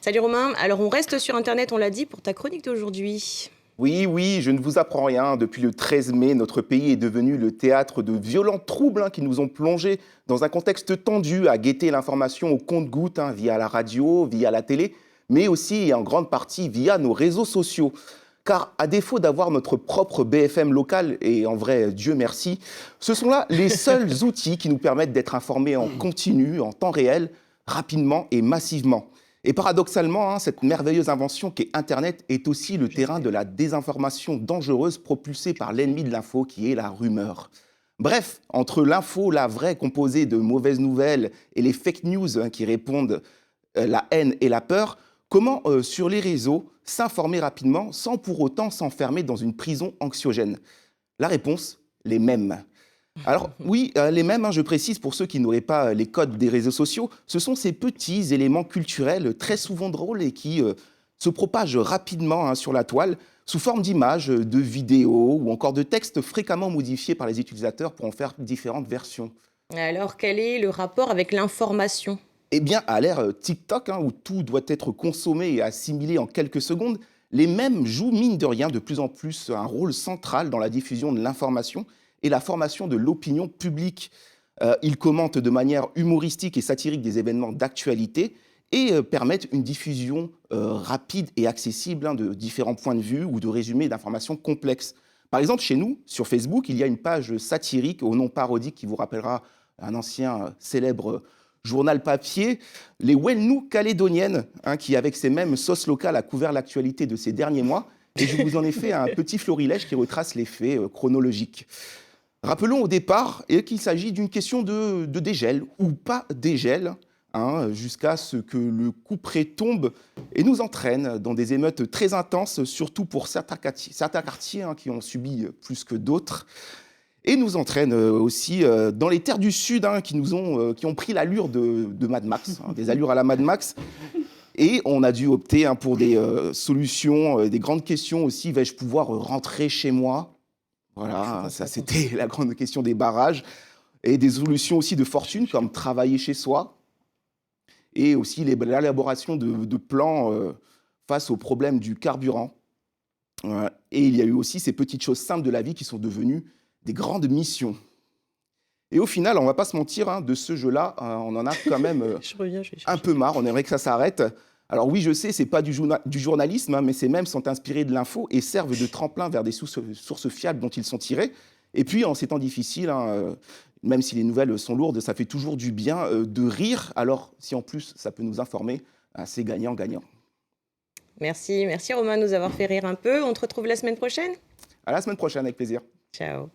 Salut Romain, alors on reste sur Internet, on l'a dit, pour ta chronique d'aujourd'hui. Oui, oui, je ne vous apprends rien. Depuis le 13 mai, notre pays est devenu le théâtre de violents troubles qui nous ont plongés dans un contexte tendu à guetter l'information au compte-gouttes via la radio, via la télé, mais aussi et en grande partie via nos réseaux sociaux. Car à défaut d'avoir notre propre BFM local, et en vrai, Dieu merci, ce sont là les seuls outils qui nous permettent d'être informés en continu, en temps réel, rapidement et massivement. Et paradoxalement, cette merveilleuse invention qu'est Internet est aussi le terrain de la désinformation dangereuse propulsée par l'ennemi de l'info qui est la rumeur. Bref, entre l'info, la vraie, composée de mauvaises nouvelles, et les fake news qui répondent la haine et la peur, comment sur les réseaux s'informer rapidement sans pour autant s'enfermer dans une prison anxiogène? La réponse, les mêmes. Alors oui, les mêmes, je précise pour ceux qui n'auraient pas les codes des réseaux sociaux, ce sont ces petits éléments culturels très souvent drôles et qui se propagent rapidement sur la toile sous forme d'images, de vidéos ou encore de textes fréquemment modifiés par les utilisateurs pour en faire différentes versions. Alors quel est le rapport avec l'information? Eh bien, à l'ère TikTok, où tout doit être consommé et assimilé en quelques secondes, les mêmes jouent, mine de rien, de plus en plus un rôle central dans la diffusion de l'information et la formation de l'opinion publique. Ils commentent de manière humoristique et satirique des événements d'actualité et permettent une diffusion rapide et accessible de différents points de vue ou de résumés d'informations complexes. Par exemple, chez nous, sur Facebook, il y a une page satirique au nom parodique qui vous rappellera un ancien célèbre journal papier, les Wennou calédoniennes, qui, avec ces mêmes sauces locales, a couvert l'actualité de ces derniers mois. Et je vous en ai fait un petit florilège qui retrace les faits chronologiques. Rappelons au départ qu'il s'agit d'une question de dégel ou pas dégel, jusqu'à ce que le couperet tombe et nous entraîne dans des émeutes très intenses, surtout pour certains quartiers qui ont subi plus que d'autres. Et nous entraîne aussi dans les terres du Sud qui ont pris l'allure de Mad Max, des allures à la Mad Max. Et on a dû opter pour des solutions, des grandes questions aussi. Vais-je pouvoir rentrer chez moi? Voilà, ça c'était la grande question des barrages. Et des solutions aussi de fortune, comme travailler chez soi. Et aussi l'élaboration de plans face au problème du carburant. Et il y a eu aussi ces petites choses simples de la vie qui sont devenues des grandes missions. Et au final, on ne va pas se mentir, de ce jeu-là, on en a quand même un peu marre, on aimerait que ça s'arrête. Alors oui, je sais, ce n'est pas du journalisme, mais ces mêmes sont inspirés de l'info et servent de tremplin vers des sources fiables dont ils sont tirés. Et puis, en ces temps difficiles, même si les nouvelles sont lourdes, ça fait toujours du bien de rire. Alors, si en plus, ça peut nous informer, c'est gagnant-gagnant. Merci Romain de nous avoir fait rire un peu. On te retrouve la semaine prochaine? À la semaine prochaine, avec plaisir. Ciao.